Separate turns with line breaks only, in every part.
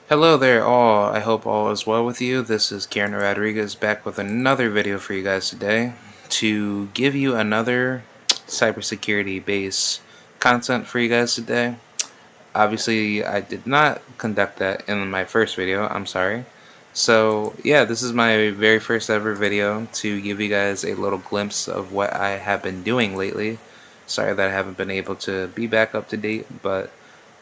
Hello there all, I hope all is well with you. This is Karen Rodriguez back with another video for you guys today to give you another cybersecurity based content for you guys today. Obviously I did not conduct that in my first video, I'm sorry. So yeah, this is my very first ever video to give you guys a little glimpse of what I have been doing lately. Sorry that I haven't been able to be back up to date, but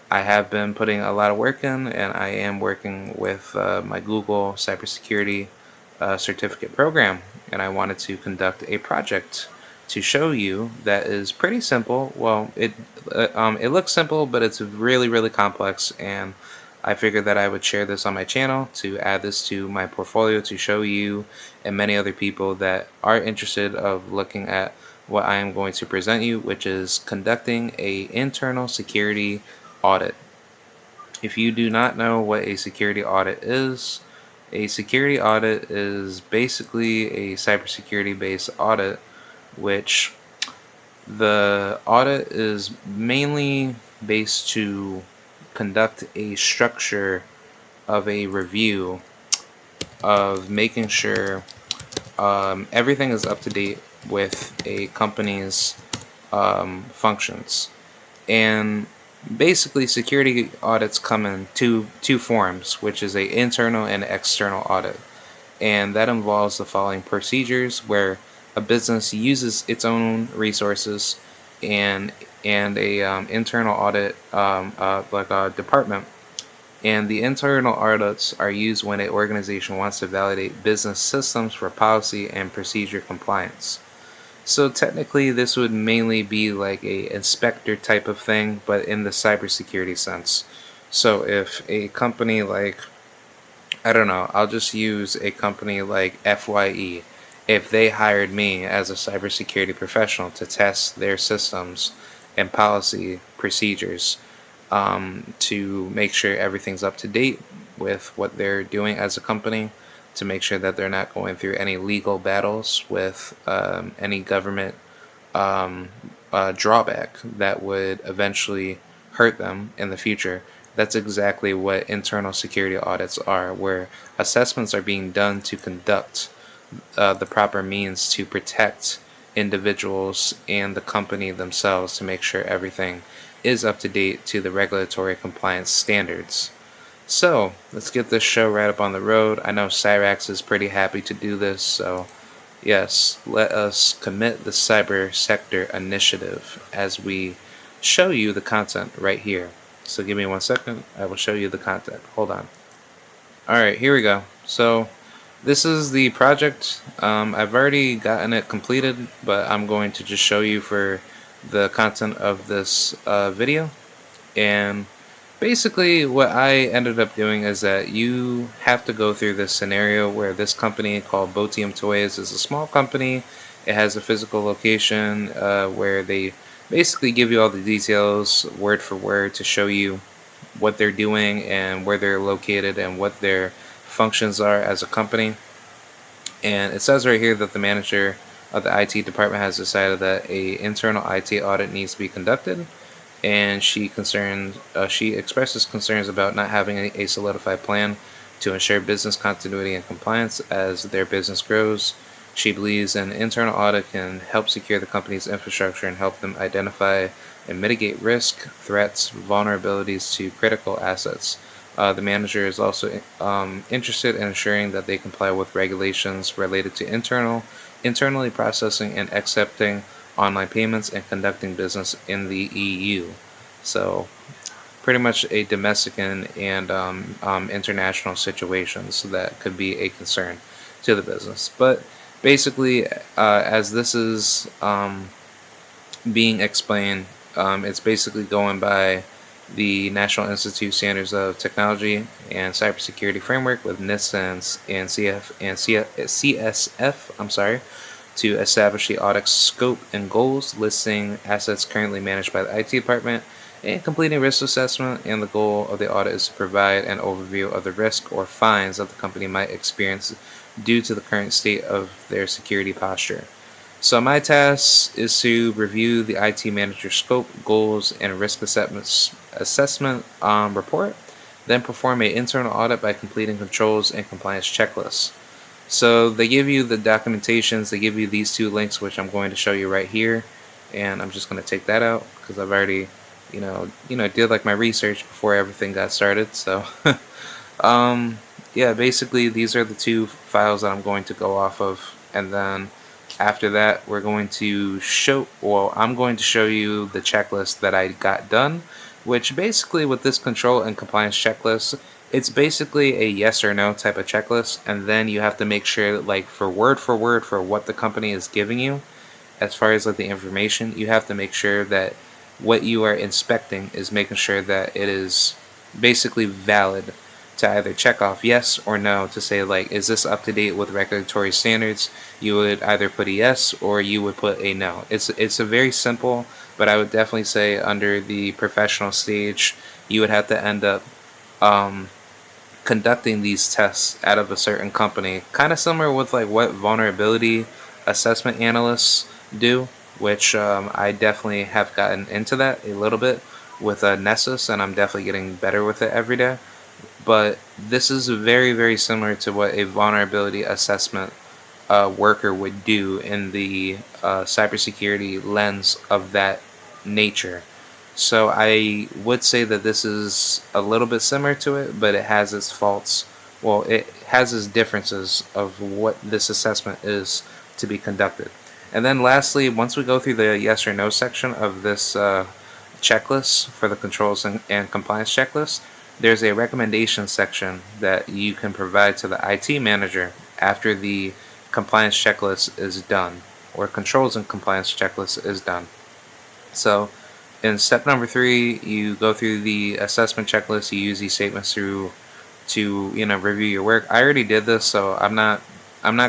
I have been putting a lot of work in, and I am working with my Google Cybersecurity certificate program, and I wanted to conduct a project to show you that is pretty simple. Well, it looks simple, but it's really complex, and I figured that I would share this on my channel to add this to my portfolio to show you and many other people that are interested of looking at what I am going to present you, which is conducting a internal security audit. If you do not know what a security audit is basically a cybersecurity based audit, which the audit is mainly based to conduct a structure of a review of making sure everything is up to date with a company's functions. And basically, security audits come in two forms, which is a internal and external audit, and that involves the following procedures: where a business uses its own resources and a internal audit like a department. And the internal audits are used when an organization wants to validate business systems for policy and procedure compliance. So technically this would mainly be like a inspector type of thing, but in the cybersecurity sense. So if a company like, I don't know, I'll just use a company like FYE. If they hired me as a cybersecurity professional to test their systems and policy procedures, to make sure everything's up to date with what they're doing as a company, to make sure that they're not going through any legal battles with any government um, drawback that would eventually hurt them in the future. That's exactly what internal security audits are, where assessments are being done to conduct the proper means to protect individuals and the company themselves to make sure everything is up to date to the regulatory compliance standards. So let's get this show right up on the road. I know Cyrax is pretty happy to do this, so yes, let us commit the cyber sector initiative as we show you the content right here. So give me 1 second, I will show you the content. Hold on. Alright, here we go. So this is the project. I've already gotten it completed, but I'm going to just show you for the content of this video. And basically what I ended up doing is that you have to go through this scenario where this company called Botium Toys is a small company. It has a physical location where they basically give you all the details word for word to show you what they're doing and where they're located and what their functions are as a company. And it says right here that the manager of the IT department has decided that a internal IT audit needs to be conducted, and she expresses concerns about not having a solidified plan to ensure business continuity and compliance as their business grows. She believes an internal audit can help secure the company's infrastructure and help them identify and mitigate risk, threats, vulnerabilities to critical assets. The manager is also interested in ensuring that they comply with regulations related to internally processing and accepting online payments and conducting business in the EU. So pretty much a domestic and international situations that could be a concern to the business. But basically, as this is being explained, it's basically going by the National Institute Standards of Technology and Cybersecurity Framework with NIST and CSF, to establish the audit scope and goals, listing assets currently managed by the IT department, and completing risk assessment. And the goal of the audit is to provide an overview of the risk or fines that the company might experience due to the current state of their security posture. So my task is to review the IT manager scope, goals, and risk assessment report, Then perform an internal audit by completing controls and compliance checklists. So they give you the documentations, they give you these two links, which I'm going to show you right here. And I'm just going to take that out because I've already, did like my research before everything got started. So Um, yeah, basically these are the two files that I'm going to go off of, and then after that I'm going to show you the checklist that I got done, which basically with this control and compliance checklist, it's basically a yes or no type of checklist, and then you have to make sure that like for word for what the company is giving you, as far as like the information, you have to make sure that what you are inspecting is making sure that it is basically valid to either check off yes or no to say like is this up to date with regulatory standards. You would either put a yes or you would put a no. It's a very simple, but I would definitely say under the professional stage you would have to end up um, conducting these tests out of a certain company, kind of similar with like what vulnerability assessment analysts do, which I definitely have gotten into that a little bit with Nessus, and I'm definitely getting better with it every day. But this is very, very similar to what a vulnerability assessment worker would do in the cybersecurity lens of that nature. So I would say that this is a little bit similar to it, but it has its faults. Well, it has its differences of what this assessment is to be conducted. And then lastly, once we go through the yes or no section of this checklist for the controls and compliance checklist, there's a recommendation section that you can provide to the IT manager after the compliance checklist is done, or controls and compliance checklist is done. So in step number 3, you go through the assessment checklist. You use these statements to review your work. I already did this, so I'm not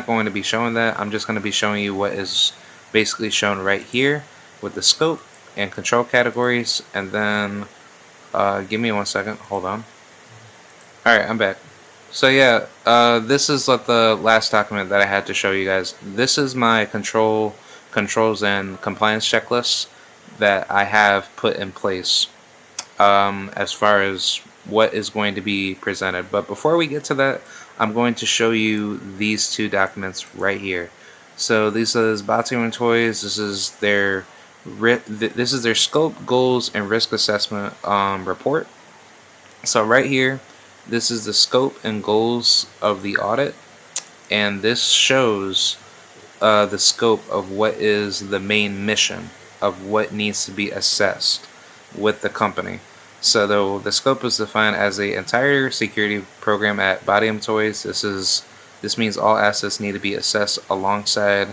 going to be showing that. I'm just going to be showing you what is basically shown right here with the scope and control categories. And then give me 1 second. Hold on. All right, I'm back. So yeah, this is like the last document that I had to show you guys. This is my controls and compliance checklist that I have put in place as far as what is going to be presented. But before we get to that, I'm going to show you these two documents right here. So this is Batium and Toys. This is their scope, goals, and risk assessment report. So right here, this is the scope and goals of the audit, and this shows the scope of what is the main mission of what needs to be assessed with the company. So the scope is defined as the entire security program at Bodium Toys. This means all assets need to be assessed alongside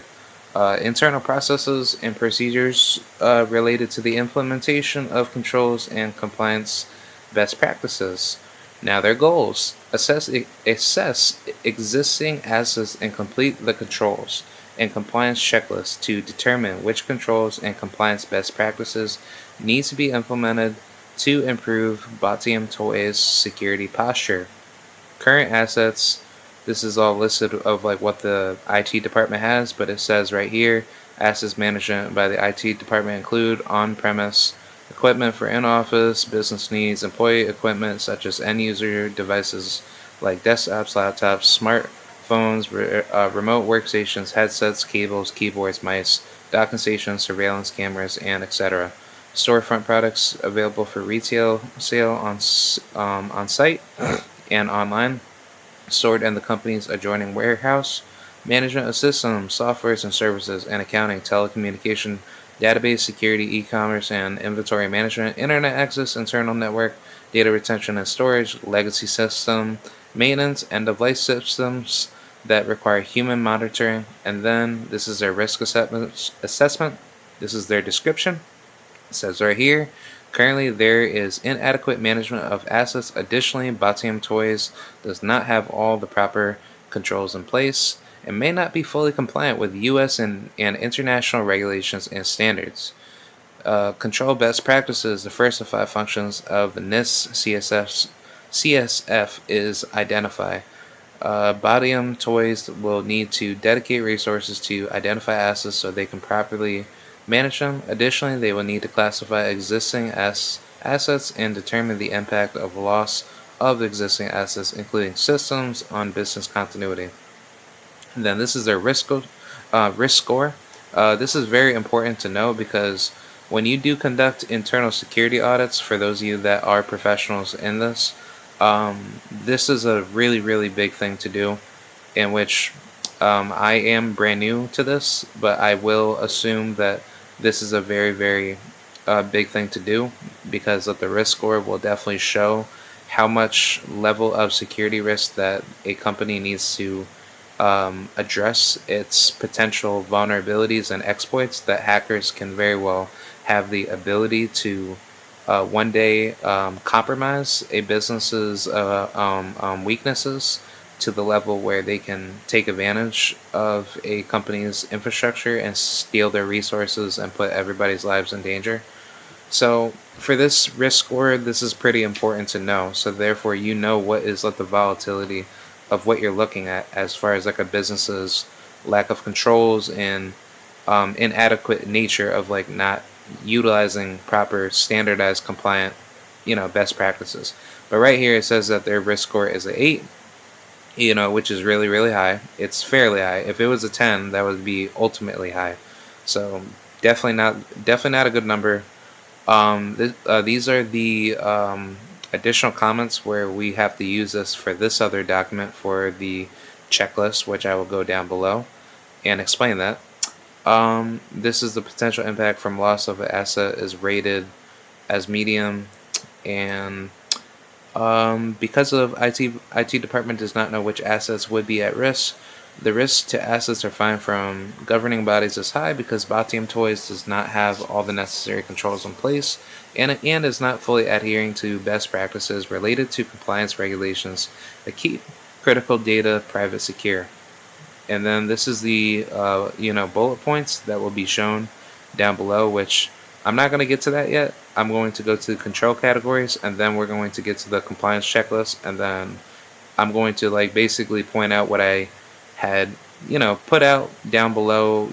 internal processes and procedures related to the implementation of controls and compliance best practices. Now their goals: assess existing assets and complete the controls and compliance checklist to determine which controls and compliance best practices need to be implemented to improve Batium Toys security posture. Current assets, this is all listed of like what the IT department has, but it says right here, assets management by the IT department include on-premise equipment for in-office business needs, employee equipment such as end-user devices like desktops, laptops, smartphones, remote workstations, headsets, cables, keyboards, mice, docking stations, surveillance cameras, and etc. Storefront products available for retail sale on site and online, stored in the company's adjoining warehouse, management of systems, softwares and services, and accounting, telecommunication, database security, e-commerce and inventory management, internet access, internal network, data retention and storage, legacy system, maintenance, end-of-life systems that require human monitoring. And then this is their risk assessment. This is their description. It says right here, currently there is inadequate management of assets. Additionally, Batium Toys does not have all the proper controls in place and may not be fully compliant with U.S. and international regulations and standards. Control best practices. The first of 5 functions of the NIST CSF is identify. Bodium Toys will need to dedicate resources to identify assets so they can properly manage them. Additionally, they will need to classify existing assets and determine the impact of loss of existing assets, including systems on business continuity. And then this is their risk score. This is very important to know because when you do conduct internal security audits, for those of you that are professionals in this, this is a really, really big thing to do, in which I am brand new to this, but I will assume that this is a very, very big thing to do because of the risk score will definitely show how much level of security risk that a company needs to address its potential vulnerabilities and exploits that hackers can very well have the ability to one day compromise a business's weaknesses to the level where they can take advantage of a company's infrastructure and steal their resources and put everybody's lives in danger. So for this risk score, this is pretty important to know. So therefore, you know what is like the volatility of what you're looking at as far as like a business's lack of controls and inadequate nature of like not utilizing proper standardized compliant, best practices. But right here it says that their risk score is a 8, which is really, really high. It's fairly high. If it was a 10, that would be ultimately high. So definitely not a good number. These are the additional comments where we have to use this for this other document for the checklist, which I will go down below and explain that. This is the potential impact from loss of an asset is rated as medium, and because of IT department does not know which assets would be at risk, the risk to assets are fine from governing bodies is high because Batium Toys does not have all the necessary controls in place and is not fully adhering to best practices related to compliance regulations that keep critical data private secure. And then this is the bullet points that will be shown down below, which I'm not going to get to that yet. I'm going to go to the control categories, and then we're going to get to the compliance checklist, and then I'm going to like basically point out what I had put out down below,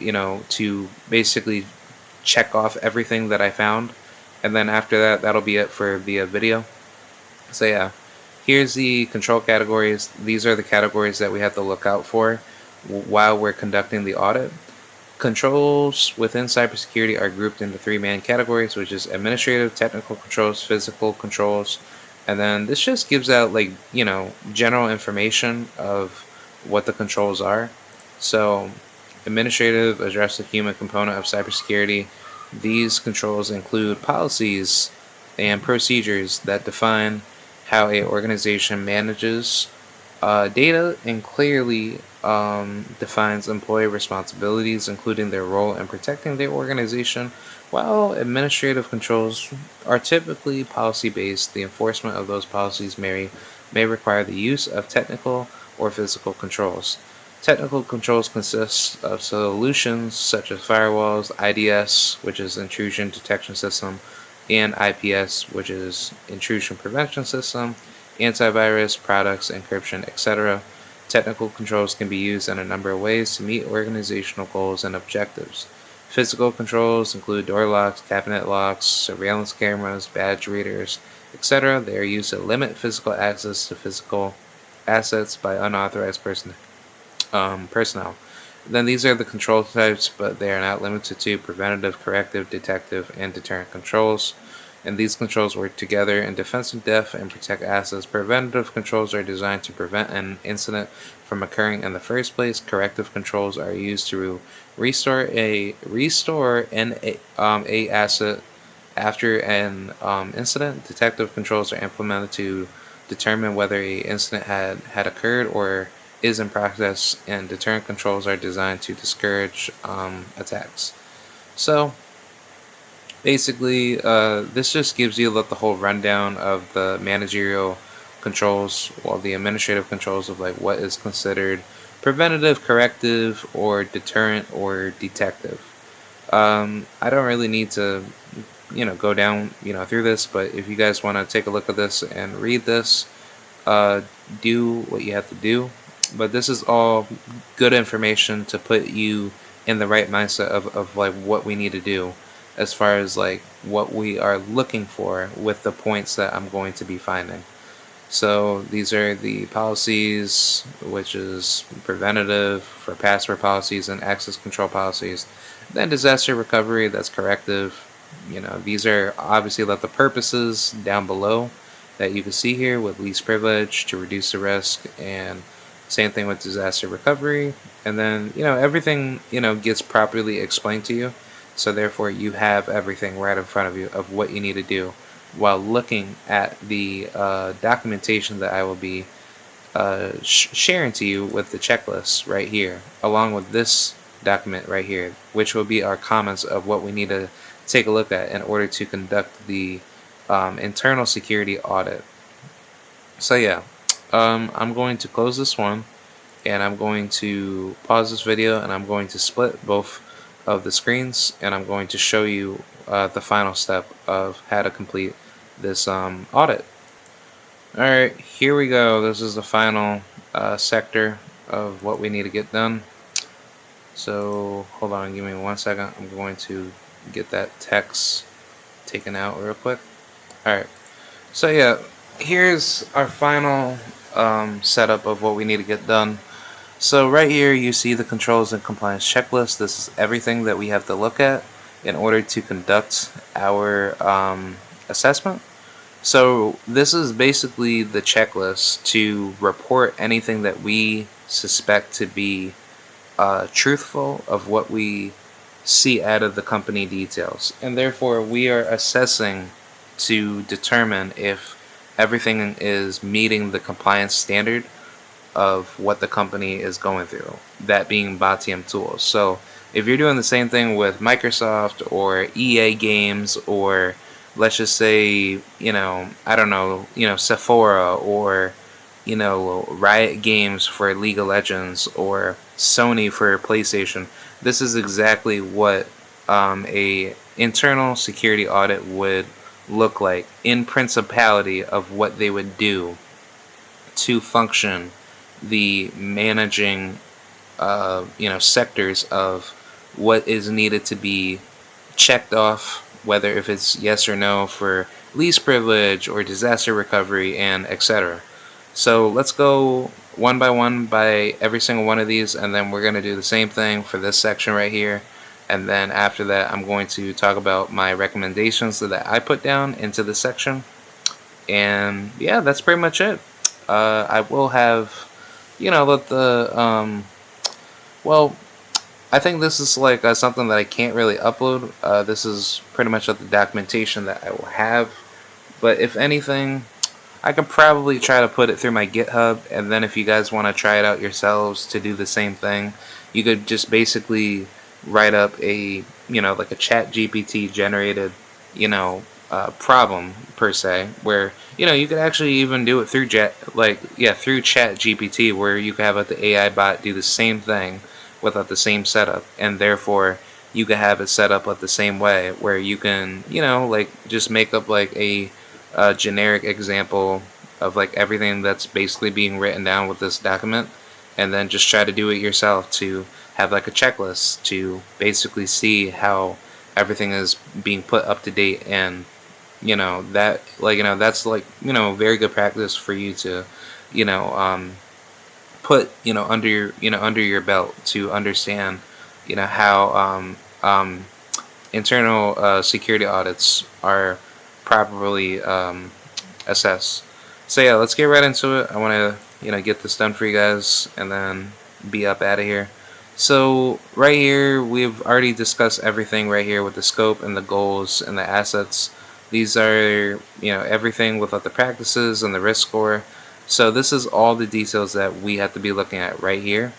to basically check off everything that I found, and then after that, that'll be it for the video. So yeah, here's the control categories. These are the categories that we have to look out for while we're conducting the audit. Controls within cybersecurity are grouped into three main categories, which is administrative, technical controls, physical controls, and then this just gives out like general information of what the controls are. So administrative address the human component of cybersecurity. These controls include policies and procedures that define how a organization manages data and clearly defines employee responsibilities, including their role in protecting their organization. While administrative controls are typically policy-based, the enforcement of those policies may require the use of technical or physical controls. Technical controls consist of solutions such as firewalls, IDS, which is intrusion detection system, and IPS, which is intrusion prevention system, antivirus, products, encryption, etc. Technical controls can be used in a number of ways to meet organizational goals and objectives. Physical controls include door locks, cabinet locks, surveillance cameras, badge readers, etc. They are used to limit physical access to physical assets by unauthorized personnel. Then these are the control types, but they are not limited to preventative, corrective, detective, and deterrent controls. And these controls work together in defense in depth and protect assets. Preventative controls are designed to prevent an incident from occurring in the first place. Corrective controls are used to restore a asset after an incident. Detective controls are implemented to determine whether a incident had occurred or is in process, and deterrent controls are designed to discourage attacks. So basically, this just gives you the whole rundown of the managerial controls, or the administrative controls of like what is considered preventative, corrective, or deterrent or detective. I don't really need to, go down, through this, but if you guys want to take a look at this and read this, do what you have to do. But this is all good information to put you in the right mindset of like what we need to do as far as like what we are looking for with the points that I'm going to be finding. So these are the policies, which is preventative for password policies and access control policies. Then disaster recovery, that's corrective. These are obviously the purposes down below that you can see here with least privilege to reduce the risk, and same thing with disaster recovery. And then, everything, gets properly explained to you. So therefore you have everything right in front of you of what you need to do while looking at the documentation that I will be sharing to you with the checklist right here, along with this document right here, which will be our comments of what we need to take a look at in order to conduct the internal security audit. So yeah, I'm going to close this one, and I'm going to pause this video, and I'm going to split both of the screens, and I'm going to show you the final step of how to complete this audit. Alright, here we go. This is the final sector of what we need to get done. So hold on, give me 1 second. I'm going to get that text taken out real quick. Alright, so yeah, here's our final setup of what we need to get done. So right here you see the controls and compliance checklist. This is everything that we have to look at in order to conduct our assessment. So this is basically the checklist to report anything that we suspect to be truthful of what we see out of the company details. And therefore we are assessing to determine if everything is meeting the compliance standard of what the company is going through, that being Batium tools. So if you're doing the same thing with Microsoft or EA games, or let's just say, I don't know, Sephora, or, Riot Games for League of Legends, or Sony for PlayStation, this is exactly what a internal security audit would look like in principality of what they would do to function the managing sectors of what is needed to be checked off, whether if it's yes or no for least privilege or disaster recovery, and etc. So let's go one by every single one of these, and then we're going to do the same thing for this section right here. And then after that, I'm going to talk about my recommendations that I put down into this section. And yeah, that's pretty much it. I will have, let the well, I think this is like something that I can't really upload. This is pretty much the documentation that I will have. But if anything, I could probably try to put it through my GitHub, and then if you guys want to try it out yourselves to do the same thing, you could just basically write up a, like a chat GPT generated, problem per se, where, you could actually even do it through through chat GPT, where you could have the AI bot do the same thing without the same setup, and therefore you could have it set up the same way, where you can, just make up a generic example of everything that's basically being written down with this document, and then just try to do it yourself to have a checklist to basically see how everything is being put up to date. And that's very good practice for you to put under your belt, to understand how internal security audits are properly assessed. So yeah, let's get right into it. I want to get this done for you guys and then be up out of here. So right here we've already discussed everything right here with the scope and the goals and the assets. These are everything with the practices and the risk score. So this is all the details that we have to be looking at right here,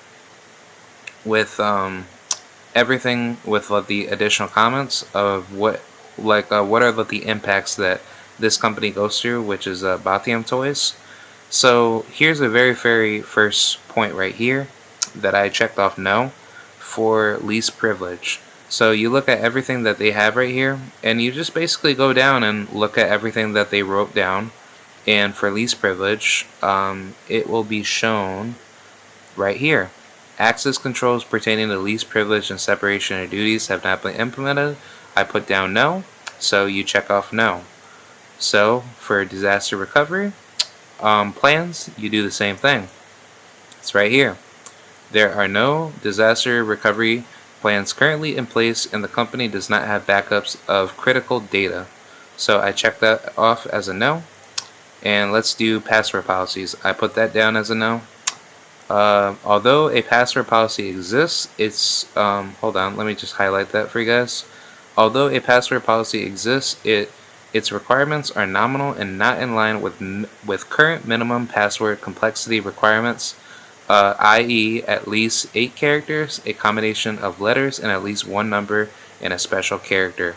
with everything with the additional comments of what are the impacts that this company goes through, which is Batium toys. So here's the very first point right here that I checked off no for least privilege. So you look at everything that they have right here, and you just basically go down and look at everything that they wrote down. And for least privilege, it will be shown right here. Access controls pertaining to least privilege and separation of duties have not been implemented. I put down no, so you check off no. So for disaster recovery, plans, you do the same thing. It's right here. There are no disaster recovery plans currently in place, and the company does not have backups of critical data. So I check that off as a no. And let's do password policies. I put that down as a no. Although a password policy exists, hold on, let me just highlight that for you guys. Although a password policy exists, its requirements are nominal and not in line with current minimum password complexity requirements, i.e., at least 8 characters, a combination of letters, and at least one number and a special character.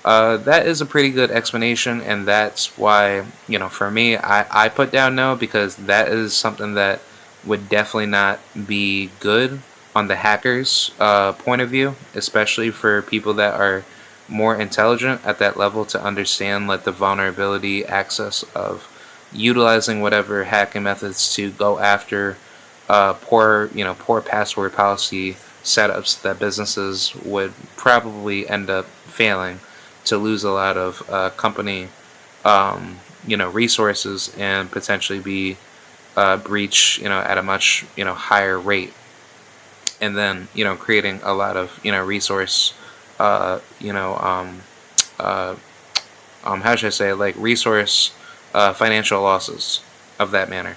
That is a pretty good explanation, and that's why, for me, I put down no, because that is something that would definitely not be good on the hackers' point of view, especially for people that are more intelligent at that level to understand like the vulnerability access of utilizing whatever hacking methods to go after poor password policy setups that businesses would probably end up failing to lose a lot of company resources and potentially be breach at a much higher rate, and then creating a lot of resource uh, you know uh, how should I say, like resource financial losses of that manner.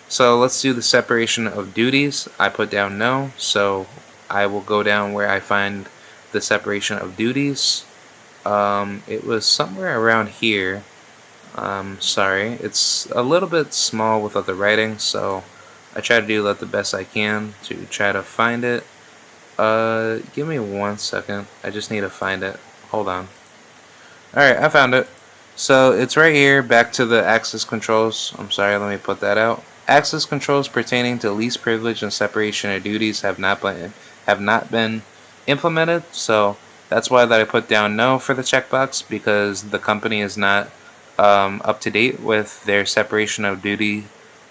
So let's do the separation of duties. I put down no, so I will go down where I find the separation of duties. It was somewhere around here. Sorry, it's a little bit small without the writing, so I try to do the best I can to try to find it. Give me 1 second. I just need to find it. Hold on. Alright, I found it. So it's right here, back to the access controls. I'm sorry, let me put that out. Access controls pertaining to least privilege and separation of duties have not been implemented. So that's why that I put down no for the checkbox, because the company is not up to date with their separation of duty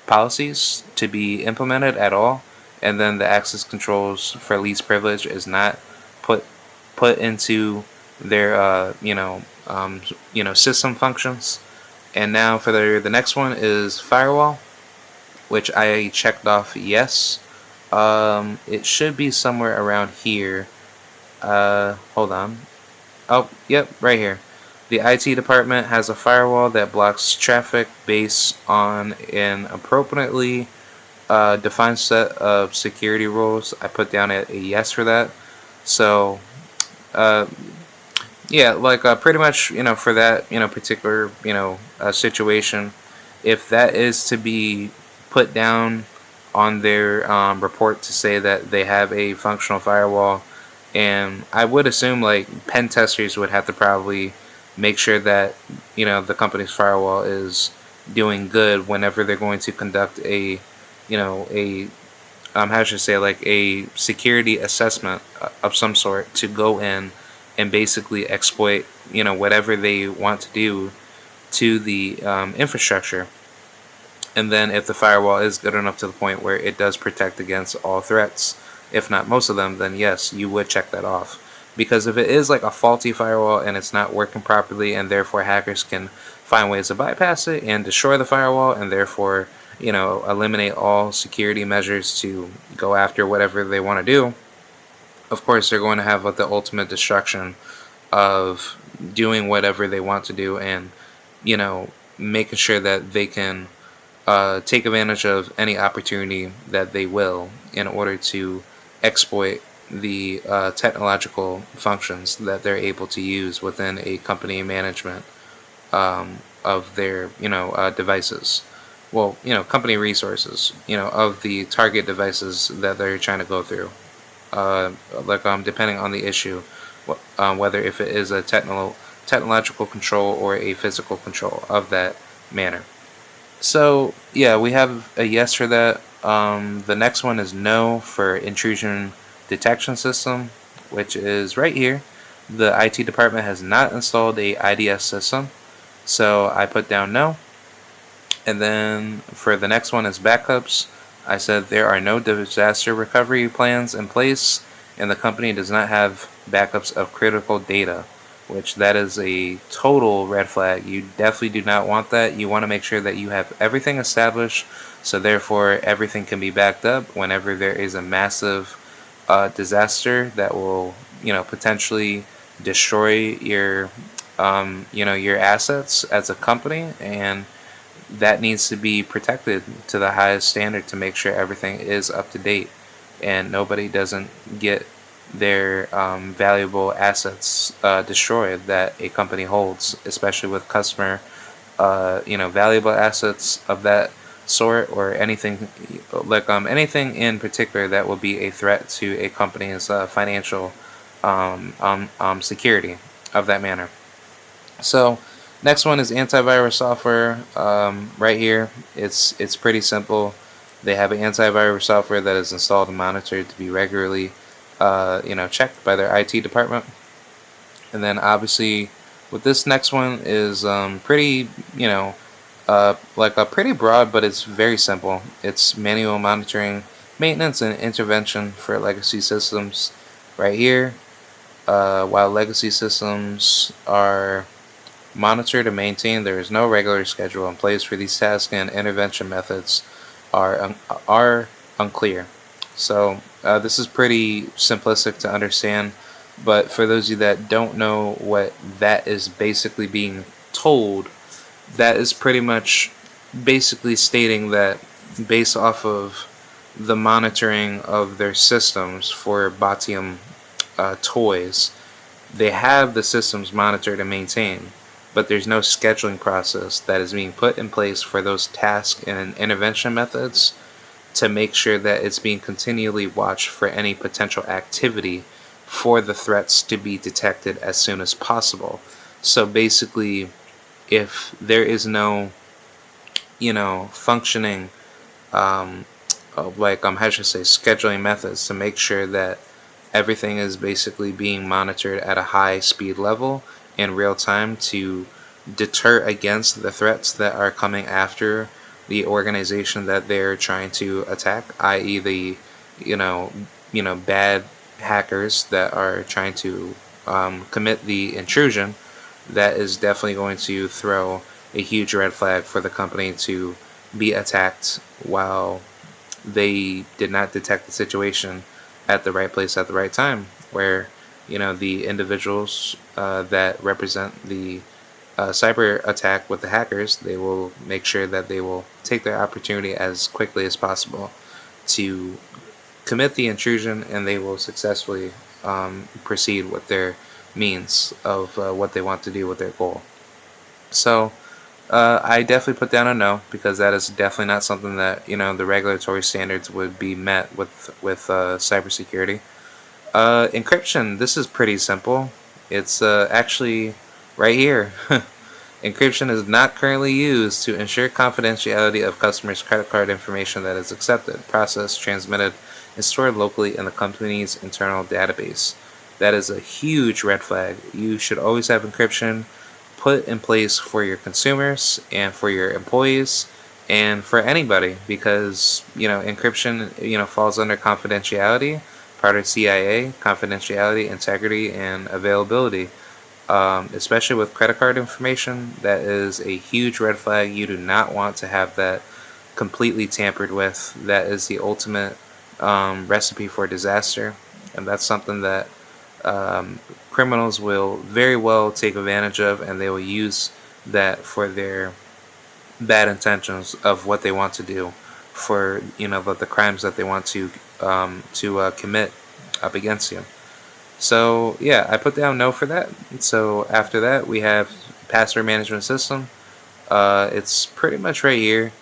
policies to be implemented at all. And then the access controls for least privilege is not put into their system functions. And now for the next one is firewall, which I checked off yes. It should be somewhere around here. Hold on. Oh, yep, right here. The IT department has a firewall that blocks traffic based on an appropriately defined set of security rules. I put down a yes for that. So, uh, yeah, pretty much, for that, particular, situation, if that is to be put down on their report to say that they have a functional firewall, and I would assume like pen testers would have to probably make sure that the company's firewall is doing good whenever they're going to conduct a how should I say, like a security assessment of some sort to go in and basically exploit whatever they want to do to the infrastructure. And then if the firewall is good enough to the point where it does protect against all threats, if not most of them, then yes, you would check that off. Because if it is like a faulty firewall and it's not working properly, and therefore hackers can find ways to bypass it and destroy the firewall, and therefore eliminate all security measures to go after whatever they want to do, of course they're going to have the ultimate destruction of doing whatever they want to do, and making sure that they can take advantage of any opportunity that they will in order to exploit the technological functions that they're able to use within a company management of their devices. Well, company resources, of the target devices that they're trying to go through. Depending on the issue, whether if it is a technological control or a physical control of that manner. So yeah, we have a yes for that. The next one is no for intrusion detection system, which is right here. The IT department has not installed a IDS system, so I put down no. And then for the next one is backups. I said there are no disaster recovery plans in place, and the company does not have backups of critical data. which that is a total red flag. You definitely do not want that. You want to make sure that you have everything established, so therefore everything can be backed up whenever there is a massive disaster that will, potentially destroy your, your assets as a company, and that needs to be protected to the highest standard to make sure everything is up to date and nobody doesn't get their valuable assets destroyed that a company holds, especially with customer, valuable assets of that sort, or anything like anything in particular that will be a threat to a company's financial security of that manner. So next one is antivirus software. Right here, it's pretty simple. They have an antivirus software that is installed and monitored to be regularly, checked by their IT department. And then obviously, with this next one is pretty, like a pretty broad, but it's very simple. It's manual monitoring, maintenance, and intervention for legacy systems. Right here, while legacy systems are monitored and maintained, there is no regular schedule in place for these tasks, and intervention methods are unclear. So this is pretty simplistic to understand, but for those of you that don't know what that is basically being told, that is pretty much basically stating that based off of the monitoring of their systems for Batium toys, they have the systems monitored and maintained, but there's no scheduling process that is being put in place for those task and intervention methods to make sure that it's being continually watched for any potential activity for the threats to be detected as soon as possible. So basically, if there is no, functioning, how should I say, scheduling methods to make sure that everything is basically being monitored at a high speed level in real time to deter against the threats that are coming after the organization that they're trying to attack, i.e., the bad hackers that are trying to commit the intrusion. That is definitely going to throw a huge red flag for the company to be attacked while they did not detect the situation at the right place at the right time, where the individuals that represent the cyber attack with the hackers, they will make sure that they will take their opportunity as quickly as possible to commit the intrusion, and they will successfully proceed with their means of what they want to do with their goal. So I definitely put down a no, because that is definitely not something that the regulatory standards would be met with cybersecurity. Encryption. This is pretty simple. It's actually right here. Encryption is not currently used to ensure confidentiality of customers' credit card information that is accepted, processed, transmitted, and stored locally in the company's internal database. That is a huge red flag. You should always have encryption put in place for your consumers and for your employees and for anybody, because encryption falls under confidentiality, part of CIA, confidentiality, integrity, and availability. Especially with credit card information, that is a huge red flag. You do not want to have that completely tampered with. That is the ultimate recipe for disaster, and that's something that criminals will very well take advantage of, and they will use that for their bad intentions of what they want to do, for the crimes that they want to commit up against you. So yeah, I put down no for that. So after that, we have password management system. It's pretty much right here.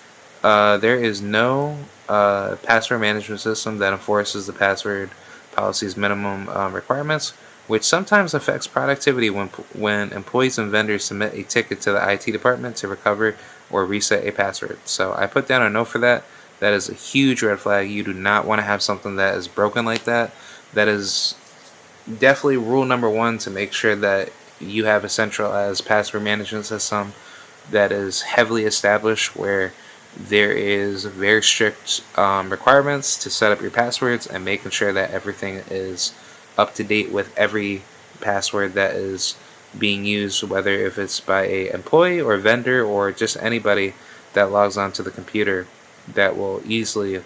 There is no password management system that enforces the password policy's minimum requirements, which sometimes affects productivity when employees and vendors submit a ticket to the IT department to recover or reset a password. So I put down a no for that. That is a huge red flag. You do not want to have something that is broken like that. That is definitely rule number one, to make sure that you have a centralized password management system that is heavily established, where there is very strict requirements to set up your passwords, and making sure that everything is up to date with every password that is being used, whether if it's by a employee or vendor or just anybody that logs onto the computer, that will easily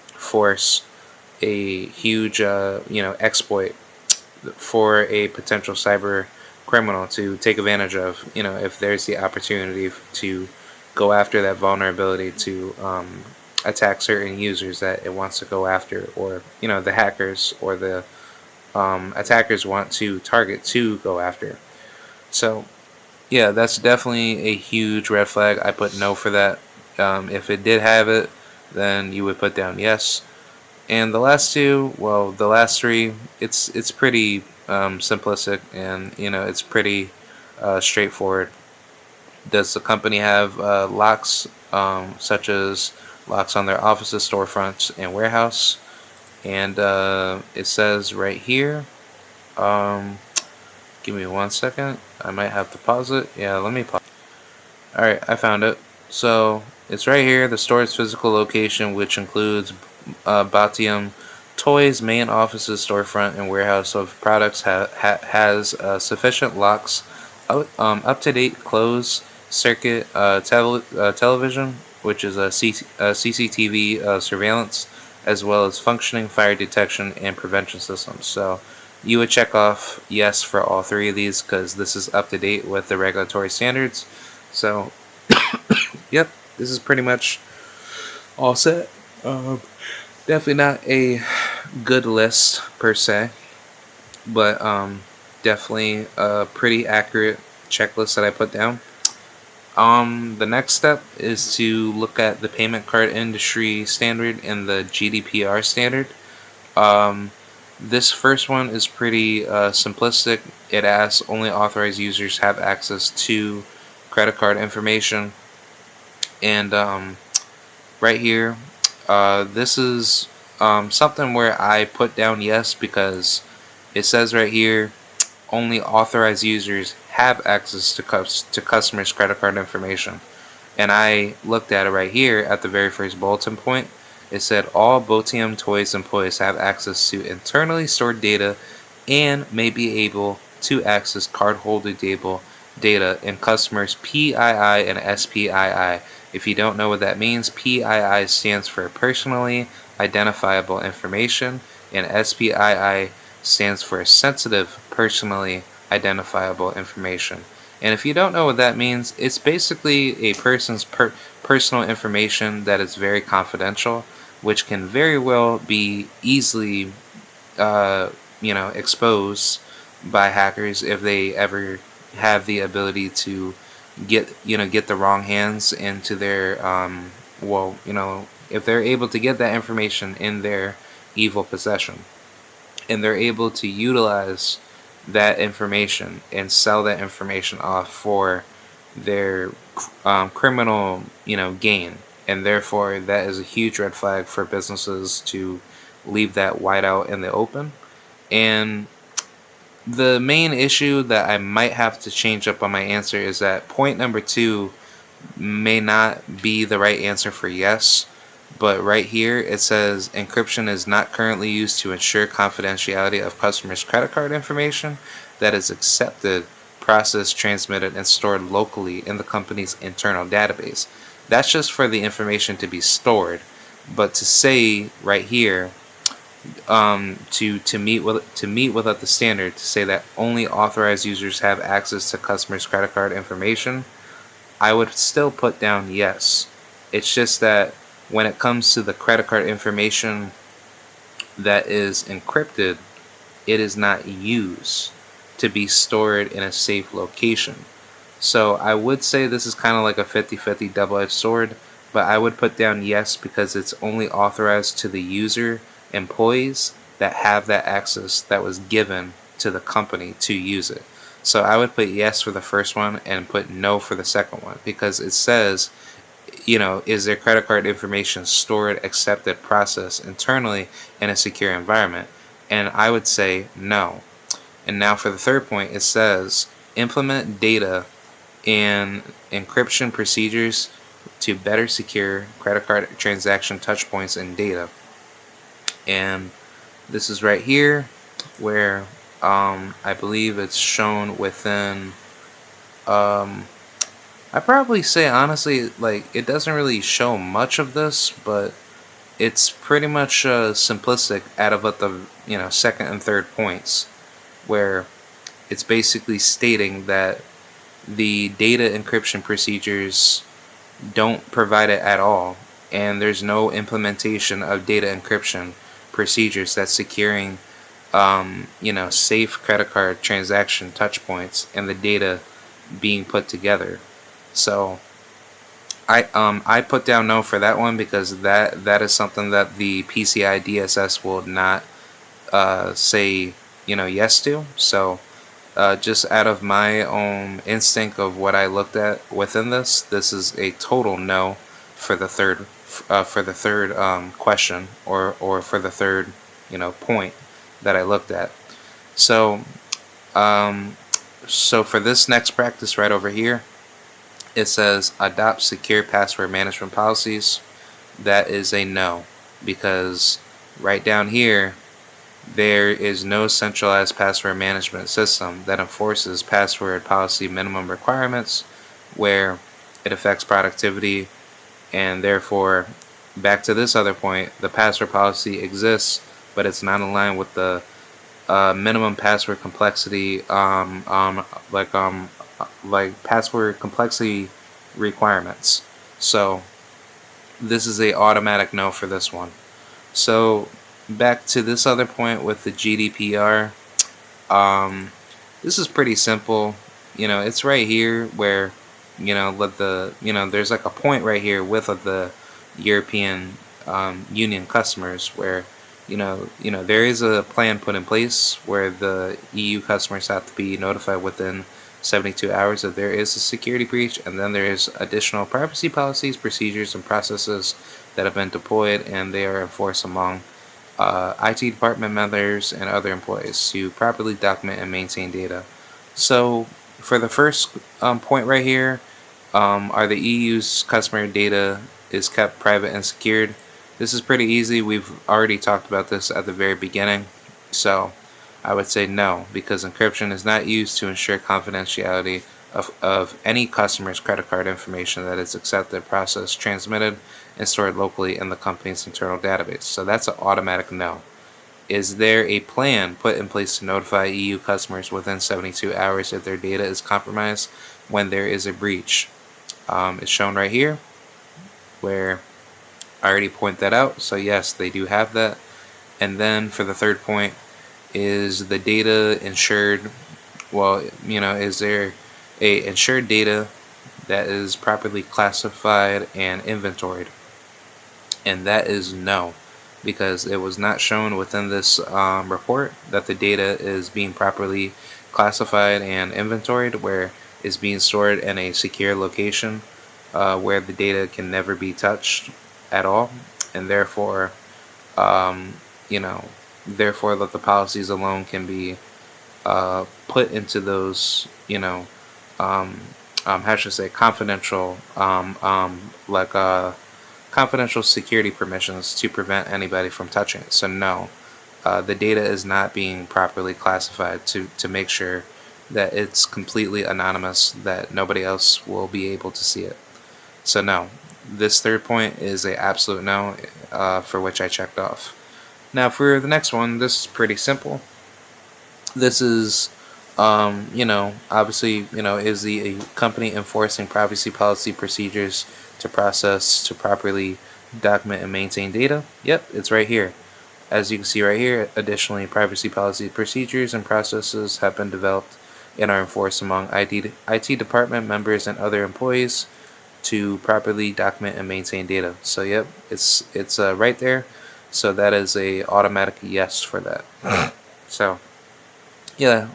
force a huge exploit for a potential cyber criminal to take advantage of, if there's the opportunity to go after that vulnerability to attack certain users that it wants to go after, or the hackers or the attackers want to target to go after. So yeah, that's definitely a huge red flag. I put no for that. If it did have it, then you would put down yes. And the last two, well, the last three, it's pretty simplistic, and it's pretty straightforward. Does the company have locks, such as locks on their offices, storefronts, and warehouse? And it says right here. Um, Give me 1 second. I might have to pause it. Yeah, let me pause. Alright, I found it. So it's right here. The store's physical location, which includes Batium Toys' main offices, storefront, and warehouse of products, has sufficient locks, up-to-date closed circuit television, which is a CCTV surveillance, as well as functioning fire detection and prevention systems. So you would check off yes for all three of these because this is up to date with the regulatory standards. So, yep, this is pretty much all set. Definitely not a good list per se, but definitely a pretty accurate checklist that I put down. The next step is to look at the payment card industry standard and the GDPR standard. Um, this first one is pretty simplistic. It asks only authorized users have access to credit card information, and right here, this is something where I put down yes because it says right here only authorized users have access to customers' credit card information. And I looked at it right here at the very first bulletin point. It said all Botium Toys employees have access to internally stored data and may be able to access cardholder data in customers' PII and SPII. If you don't know what that means, PII stands for personally identifiable information, and SPII stands for sensitive personally identifiable information. And if you don't know what that means, it's basically a person's personal information that is very confidential, which can very well be easily, uh, exposed by hackers if they ever have the ability to get the wrong hands into their if they're able to get that information in their evil possession, and they're able to utilize that information and sell that information off for their criminal gain, and therefore that is a huge red flag for businesses to leave that wide out in the open. And the main issue that I might have to change up on my answer is that point number two may not be the right answer for yes, but right here it says encryption is not currently used to ensure confidentiality of customers' credit card information that is accepted, processed, transmitted, and stored locally in the company's internal database. That's just for the information to be stored. But to say right here, to meet without the standard, to say that only authorized users have access to customers' credit card information, I would still put down yes. It's just that when it comes to the credit card information that is encrypted, it is not used to be stored in a safe location. So I would say this is kind of like a 50-50 double-edged sword, but I would put down yes because it's only authorized to the user employees that have that access that was given to the company to use it. So I would put yes for the first one and put no for the second one because it says, is their credit card information stored, accepted, processed internally in a secure environment? And I would say no. And now for the third point, it says implement data and encryption procedures to better secure credit card transaction touchpoints and data. And this is right here where I believe it's shown within. Um, I probably say honestly, like it doesn't really show much of this, but it's pretty much simplistic out of what the second and third points, where it's basically stating that the data encryption procedures don't provide it at all, and there's no implementation of data encryption procedures that's securing safe credit card transaction touch points and the data being put together. So I put down no for that one because that is something that the PCI DSS will not say yes to. So just out of my own instinct of what I looked at within this is a total no for the third question or for the third point that I looked at. So um, so for this next practice right over here, it says adopt secure password management policies. That is a no, because right down here there is no centralized password management system that enforces password policy minimum requirements where it affects productivity, and therefore, back to this other point, the password policy exists, but it's not in line with the minimum password complexity, like password complexity requirements. So this is a automatic no for this one. So back to this other point with the GDPR. Um, this is pretty simple. It's right here where, let the, there's like a point right here with the European Union customers where, there is a plan put in place where the EU customers have to be notified within 72 hours that there is a security breach, and then there is additional privacy policies, procedures, and processes that have been deployed, and they are enforced among IT department members and other employees to properly document and maintain data. So for the first point right here, are the EU's customer data is kept private and secured? This is pretty easy. We've already talked about this at the very beginning. So I would say no, because encryption is not used to ensure confidentiality of any customer's credit card information that is accepted, processed, transmitted, and stored locally in the company's internal database. So that's an automatic no. Is there a plan put in place to notify EU customers within 72 hours if their data is compromised when there is a breach? It's shown right here where I already point that out. So yes, they do have that. And then for the third point, is the data insured? Well, is there a insured data that is properly classified and inventoried? And that is no, because it was not shown within this report that the data is being properly classified and inventoried, where it's being stored in a secure location where the data can never be touched at all, and therefore, um, you know, therefore that the policies alone can be put into those, how should I say, confidential, confidential security permissions to prevent anybody from touching it. So no, the data is not being properly classified to make sure that it's completely anonymous, that nobody else will be able to see it. So no, this third point is a absolute no, for which I checked off. Now for the next one, this is pretty simple. This is, obviously, is the company enforcing privacy policy procedures to process, to properly document and maintain data? Yep, it's right here. As you can see right here, additionally, privacy policy procedures and processes have been developed and are enforced among IT department members and other employees to properly document and maintain data. So yep, it's right there. So that is a automatic yes for that. So yeah,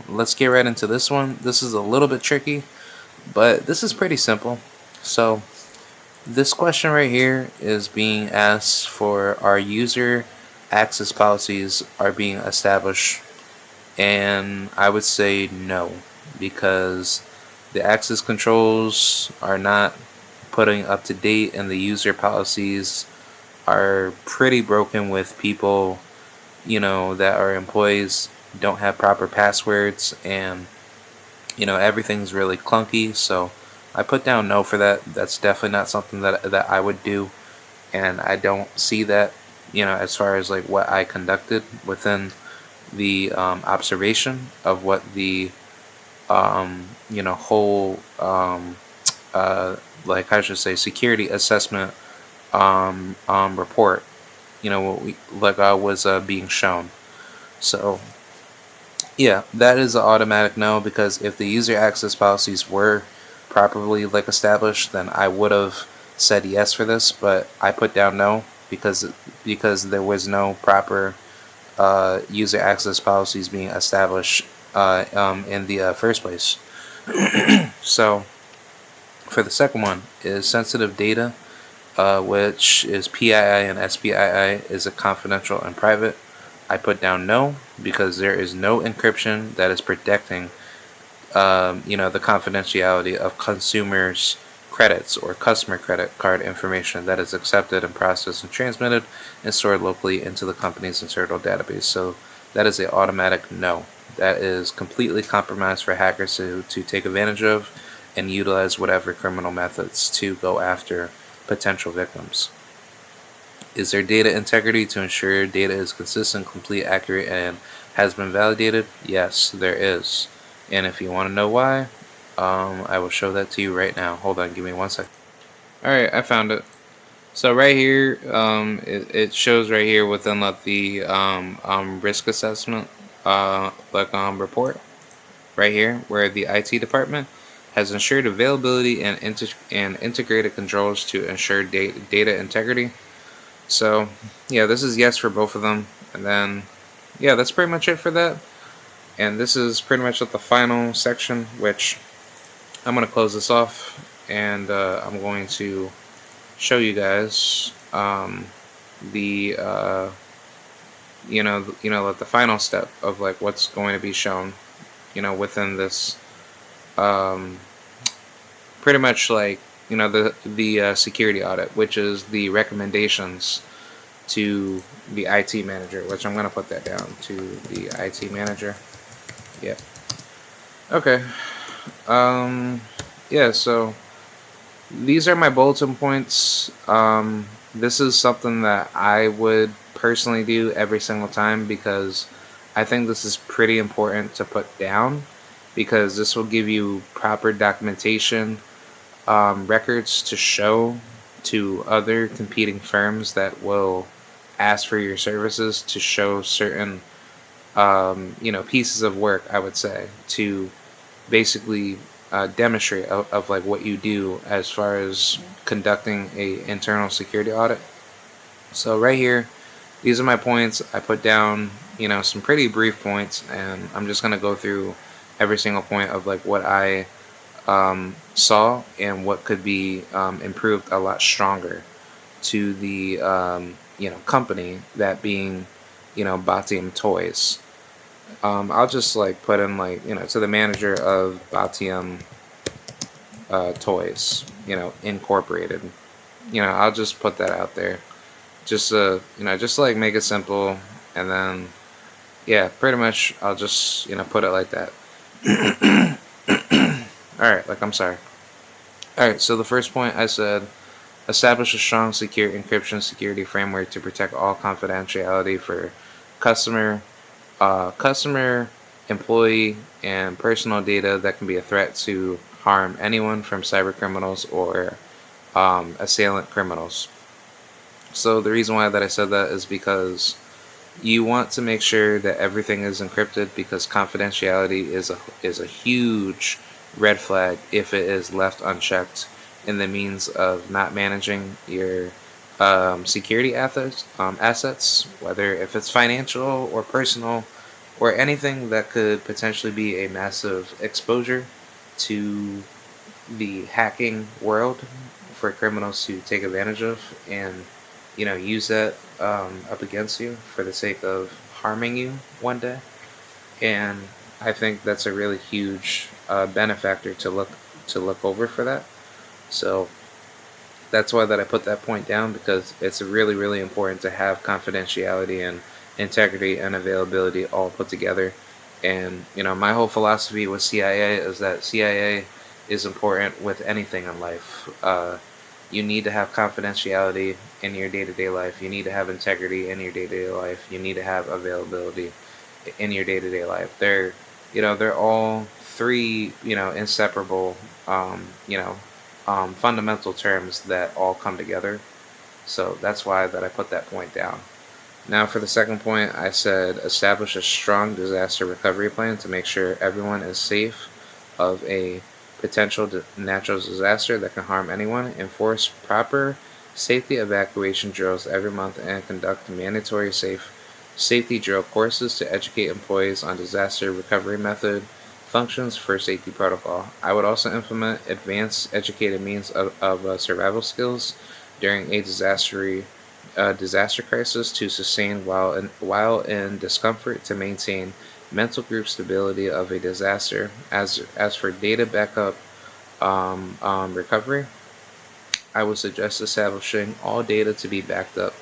let's get right into this one. This is a little bit tricky, but this is pretty simple. So this question right here is being asked for our user access policies are being established, and I would say no, because the access controls are not putting up to date, and the user policies are pretty broken with people, that are employees don't have proper passwords, and everything's really clunky. So I put down no for that. That's definitely not something that I would do, and I don't see that as far as like what I conducted within the observation of what the whole like I should say security assessment report what we like was being shown. So yeah, that is an automatic no, because if the user access policies were properly like established, then I would have said yes for this, but I put down no because there was no proper user access policies being established in the first place. So for the second one is sensitive data, which is PII and SPII, is it confidential and private? I put down no, because there is no encryption that is protecting the confidentiality of consumers' credits or customer credit card information that is accepted and processed and transmitted and stored locally into the company's internal database. So that is an automatic no. That is completely compromised for hackers to take advantage of and utilize whatever criminal methods to go after potential victims. Is there data integrity to ensure data is consistent, complete, accurate, and has been validated? Yes, there is. And if you want to know why, I will show that to you right now. Hold on, give me 1 second. Alright, I found it. So right here, it shows right here within the risk assessment report right here, where the IT department has ensured availability and integrated controls to ensure data integrity. So yeah, this is yes for both of them. And then yeah, that's pretty much it for that. And this is pretty much at the final section, which I'm going to close this off, and I'm going to show you guys the like the final step of like what's going to be shown within this pretty much like the security audit, which is the recommendations to the IT manager, which I'm going to put that down to the IT manager. Yep. Okay. Yeah, so these are my bulletin points. This is something that I would personally do every single time, because I think this is pretty important to put down, because this will give you proper documentation, records to show to other competing firms that will ask for your services, to show certain pieces of work, I would say, to basically demonstrate of like what you do as far as conducting a internal security audit. So right here, these are my points. I put down some pretty brief points, and I'm just gonna go through every single point of like what I saw and what could be improved a lot stronger to the company, that being Batium Toys. I'll just like put in like to the manager of Batium Toys, Incorporated. I'll just put that out there, just just like make it simple, and then yeah, pretty much I'll just put it like that. All right, like I'm sorry. All right, so the first point I said, establish a strong, secure encryption security framework to protect all confidentiality for customer, employee, and personal data that can be a threat to harm anyone from cyber criminals or assailant criminals. So the reason why that I said that is because you want to make sure that everything is encrypted, because confidentiality is a huge red flag if it is left unchecked in the means of not managing your security assets, whether if it's financial or personal or anything that could potentially be a massive exposure to the hacking world for criminals to take advantage of and use that up against you for the sake of harming you one day. And I think that's a really huge benefactor to look over for that. So that's why that I put that point down, because it's really important to have confidentiality and integrity, and availability all put together. And my whole philosophy with CIA is that CIA is important with anything in life. You need to have confidentiality in your day-to-day life. You need to have integrity in your day-to-day life. You need to have availability in your day-to-day life. They're all three, inseparable, fundamental terms that all come together. So that's why that I put that point down. Now, for the second point, I said establish a strong disaster recovery plan to make sure everyone is safe of a potential natural disaster that can harm anyone. Enforce proper safety evacuation drills every month and conduct mandatory safety drill courses to educate employees on disaster recovery method, functions, for safety protocol. I would also implement advanced educated means of survival skills during a disaster crisis to sustain while in discomfort to maintain mental group stability of a disaster. As for data backup recovery, I would suggest establishing all data to be backed up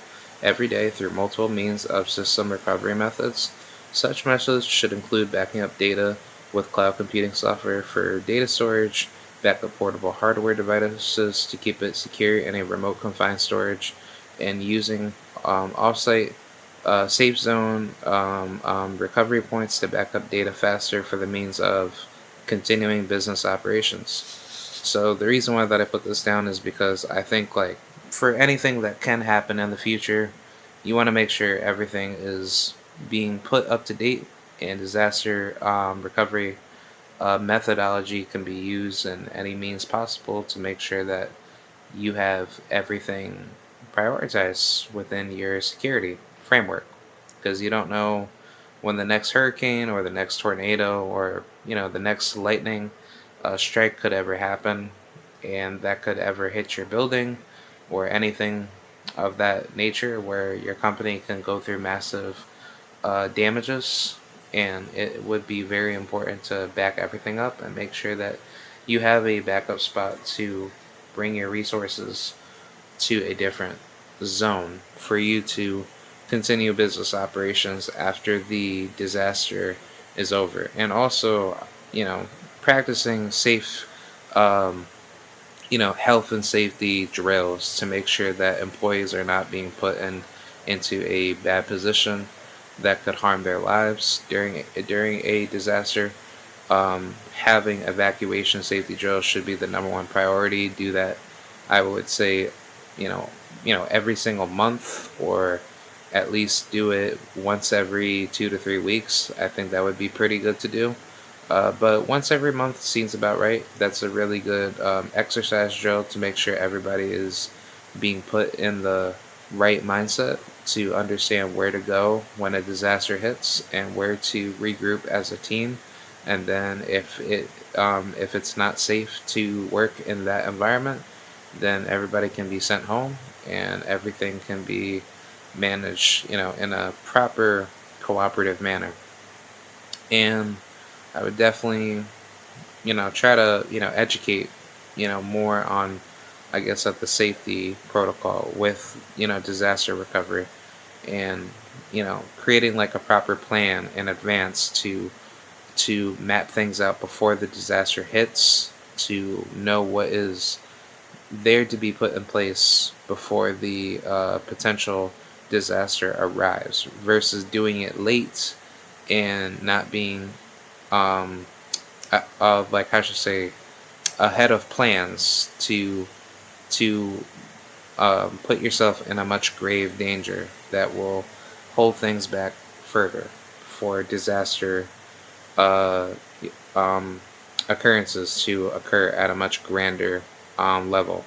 every day through multiple means of system recovery methods. Such methods should include backing up data with cloud computing software for data storage, backup portable hardware devices to keep it secure in a remote confined storage, and using offsite safe zone recovery points to back up data faster for the means of continuing business operations. So the reason why that I put this down is because I think, like, for anything that can happen in the future, you want to make sure everything is being put up to date, and disaster recovery methodology can be used in any means possible to make sure that you have everything prioritized within your security framework, because you don't know when the next hurricane or the next tornado or the next lightning strike could ever happen, and that could ever hit your building or anything of that nature where your company can go through massive damages. And it would be very important to back everything up and make sure that you have a backup spot to bring your resources to a different zone for you to continue business operations after the disaster is over. And also, practicing safe, um, health and safety drills to make sure that employees are not being put into a bad position that could harm their lives during a disaster. Having evacuation safety drills should be the number one priority. Do that, I would say, every single month, or at least do it once every 2 to 3 weeks. I think that would be pretty good to do. But once every month seems about right. That's a really good exercise drill to make sure everybody is being put in the right mindset to understand where to go when a disaster hits and where to regroup as a team. And then if it's not safe to work in that environment, then everybody can be sent home and everything can be managed, in a proper cooperative manner. And I would definitely, try to, educate, more on, I guess, of the safety protocol with, disaster recovery, and, creating like a proper plan in advance to map things out before the disaster hits, to know what is there to be put in place before the potential disaster arrives, versus doing it late and not being like, I should say, ahead of plans to put yourself in a much grave danger that will hold things back further for disaster uh, um, occurrences to occur at a much grander level.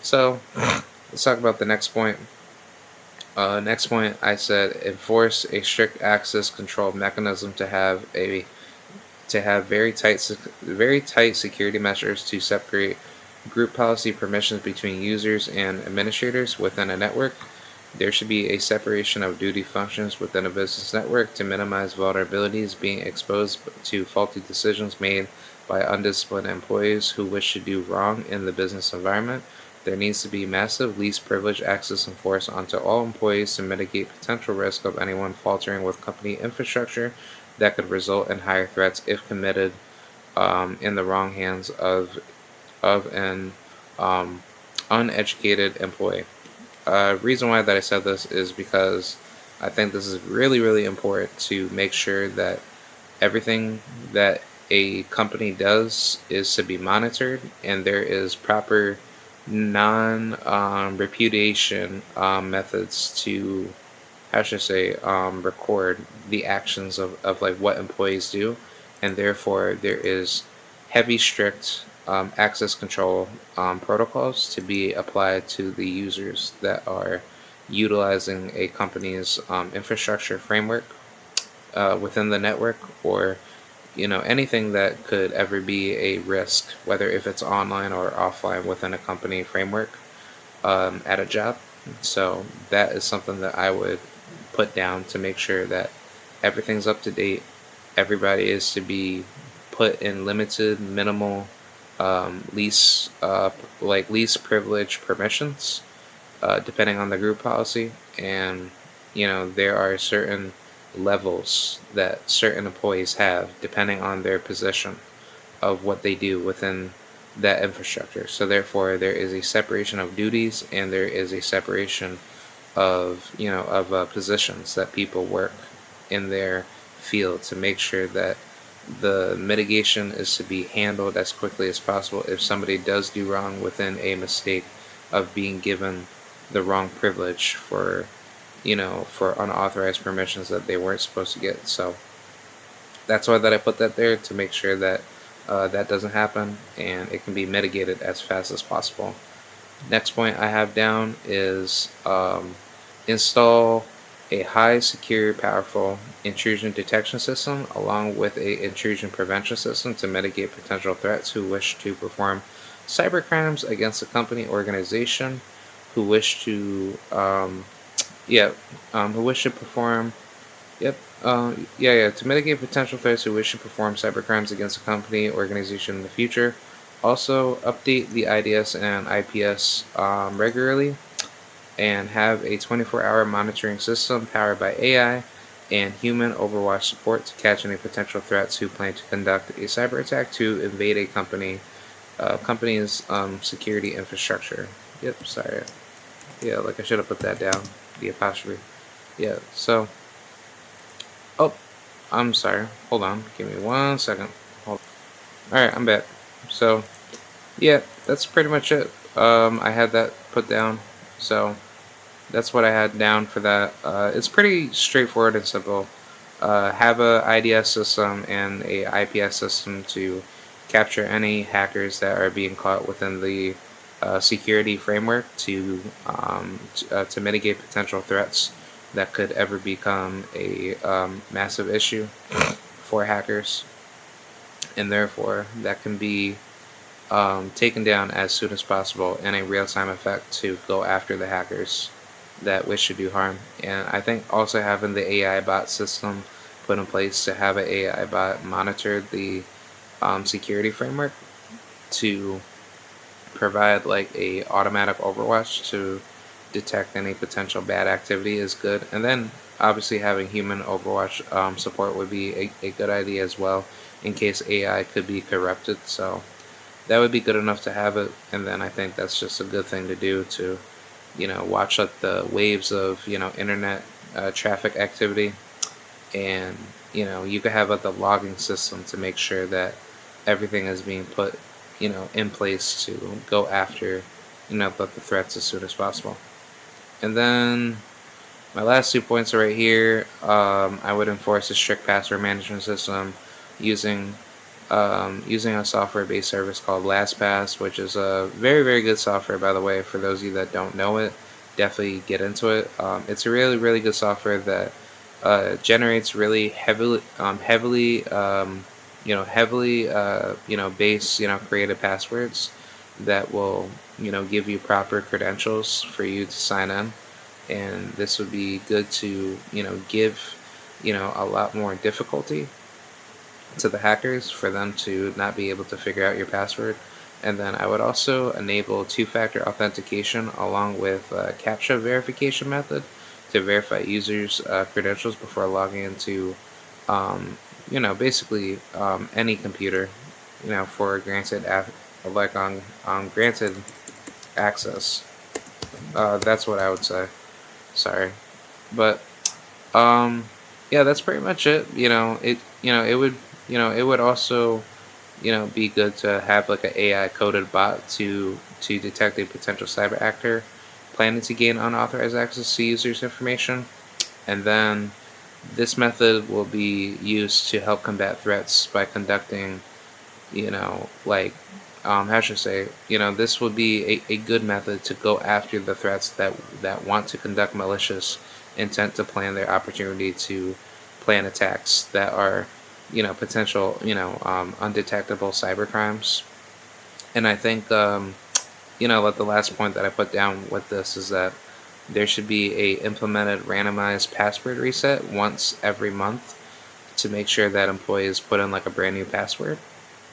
So let's talk about the next point. Next point, I said enforce a strict access control mechanism to have very tight security measures to separate group policy permissions between users and administrators within a network. There should be a separation of duty functions within a business network to minimize vulnerabilities being exposed to faulty decisions made by undisciplined employees who wish to do wrong in the business environment. There needs to be massive least privilege access enforced onto all employees to mitigate potential risk of anyone faltering with company infrastructure that could result in higher threats if committed in the wrong hands of an um, uneducated employee. Reason why that I said this is because I think this is really, really important to make sure that everything that a company does is to be monitored, and there is proper non repudiation methods to, how should I say, record the actions of like what employees do, and therefore there is heavy, strict access control protocols to be applied to the users that are utilizing a company's infrastructure framework within the network, or anything that could ever be a risk, whether if it's online or offline within a company framework at a job. So that is something that I would put down to make sure that everything's up to date. Everybody is to be put in limited, minimal, least least privilege permissions, depending on the group policy. And there are certain levels that certain employees have depending on their position of what they do within that infrastructure. So therefore, there is a separation of duties, and there is a separation of positions that people work in their field to make sure that the mitigation is to be handled as quickly as possible if somebody does do wrong within a mistake of being given the wrong privilege for for unauthorized permissions that they weren't supposed to get. So that's why that I put that there, to make sure that that doesn't happen and it can be mitigated as fast as possible. Next point I have down is install a high secure, powerful intrusion detection system along with a intrusion prevention system to mitigate potential threats who wish to perform cybercrimes against a company organization, who wish to who wish to perform Yep. To mitigate potential threats who wish to perform cybercrimes against a company organization in the future. Also, update the IDS and IPS regularly, and have a 24-hour monitoring system powered by AI and human overwatch support to catch any potential threats who plan to conduct a cyber attack to invade a company's security infrastructure. Yep. Sorry. Yeah, like I should have put that down. The apostrophe. Yeah. So. Oh, I'm sorry. Hold on. Give me 1 second. Hold. All right, I'm back. So, yeah, that's pretty much it. I had that put down. So that's what I had down for that. It's pretty straightforward and simple. Have a IDS system and a IPS system to capture any hackers that are being caught within the security framework to mitigate potential threats that could ever become a massive issue for hackers, and therefore that can be taken down as soon as possible in a real-time effect to go after the hackers that wish to do harm. And I think also having the AI bot system put in place to have an AI bot monitor the security framework to provide like a automatic overwatch to detect any potential bad activity is good. And then obviously having human overwatch support would be a good idea as well, in case AI could be corrupted. So that would be good enough to have it. And then I think that's just a good thing to do to watch like the waves of internet traffic activity. And you could have like the logging system to make sure that everything is being put in place to go after the threats as soon as possible. And then my last 2 points are right here. I would enforce a strict password management system using using a software-based service called LastPass, which is a very, very good software, by the way. For those of you that don't know it, definitely get into it. It's a really, really good software that generates really heavily base creative passwords that will give you proper credentials for you to sign in. And this would be good to give a lot more difficulty to the hackers for them to not be able to figure out your password. And then I would also enable two-factor authentication along with a CAPTCHA verification method to verify users' credentials before logging into, um, basically any computer, for granted granted access. That's what I would say. Sorry, but um, yeah, that's pretty much it. It would also be good to have like an AI coded bot to detect a potential cyber actor planning to gain unauthorized access to users' information, and then this method will be used to help combat threats by conducting, like, how should I say, this would be a good method to go after the threats that want to conduct malicious intent to plan their opportunity to plan attacks that are, potential, undetectable cyber crimes. And I think, like the last point that I put down with this is that there should be a implemented randomized password reset once every month to make sure that employees put in like a brand new password.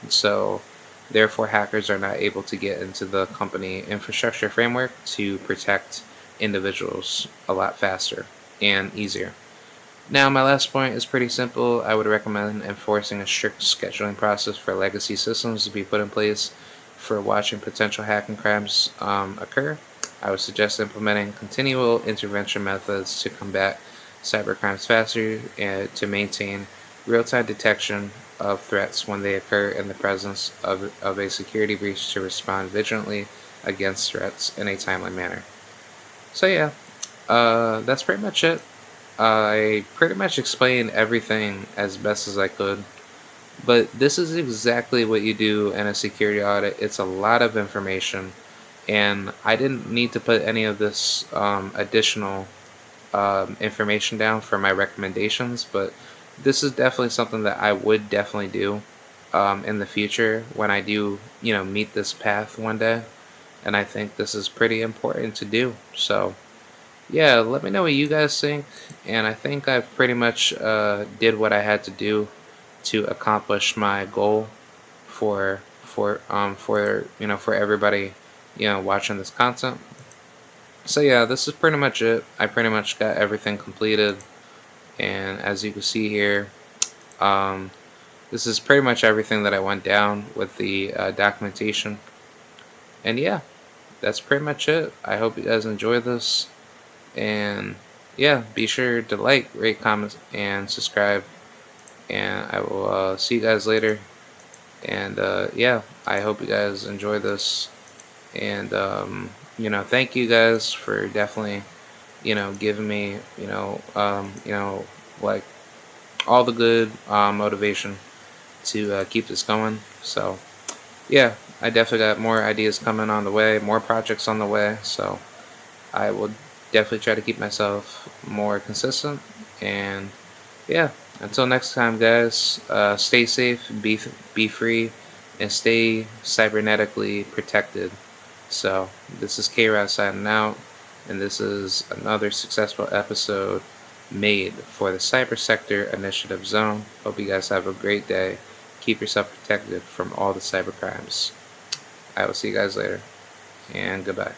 So, therefore, hackers are not able to get into the company infrastructure framework to protect individuals a lot faster and easier. Now, my last point is pretty simple. I would recommend enforcing a strict scheduling process for legacy systems to be put in place for watching potential hacking crimes occur. I would suggest implementing continual intervention methods to combat cybercrimes faster and to maintain real time detection of threats when they occur in the presence of a security breach to respond vigilantly against threats in a timely manner. So, yeah, that's pretty much it. I pretty much explained everything as best as I could, but this is exactly what you do in a security audit. It's a lot of information, and I didn't need to put any of this additional information down for my recommendations, but this is definitely something that I would definitely do in the future when I do, meet this path one day. And I think this is pretty important to do. So, yeah, let me know what you guys think. And I think I've pretty much did what I had to do to accomplish my goal for everybody watching this content. So yeah, this is pretty much it. I pretty much got everything completed, and as you can see here, um, this is pretty much everything that I went down with the documentation. And yeah, that's pretty much it. I hope you guys enjoy this. And yeah, be sure to like, rate, comment, and subscribe. And I will see you guys later. And yeah, I hope you guys enjoy this. And thank you guys for definitely giving me like all the good motivation to keep this going. So yeah, I definitely got more ideas coming on the way, more projects on the way. So I will definitely try to keep myself more consistent. And yeah, until next time, guys, stay safe, be free, and stay cybernetically protected. So this is K-Rod signing out, and this is another successful episode made for the Cyber Sector Initiative Zone. Hope you guys have a great day. Keep yourself protected from all the cyber crimes. I will see you guys later, and goodbye.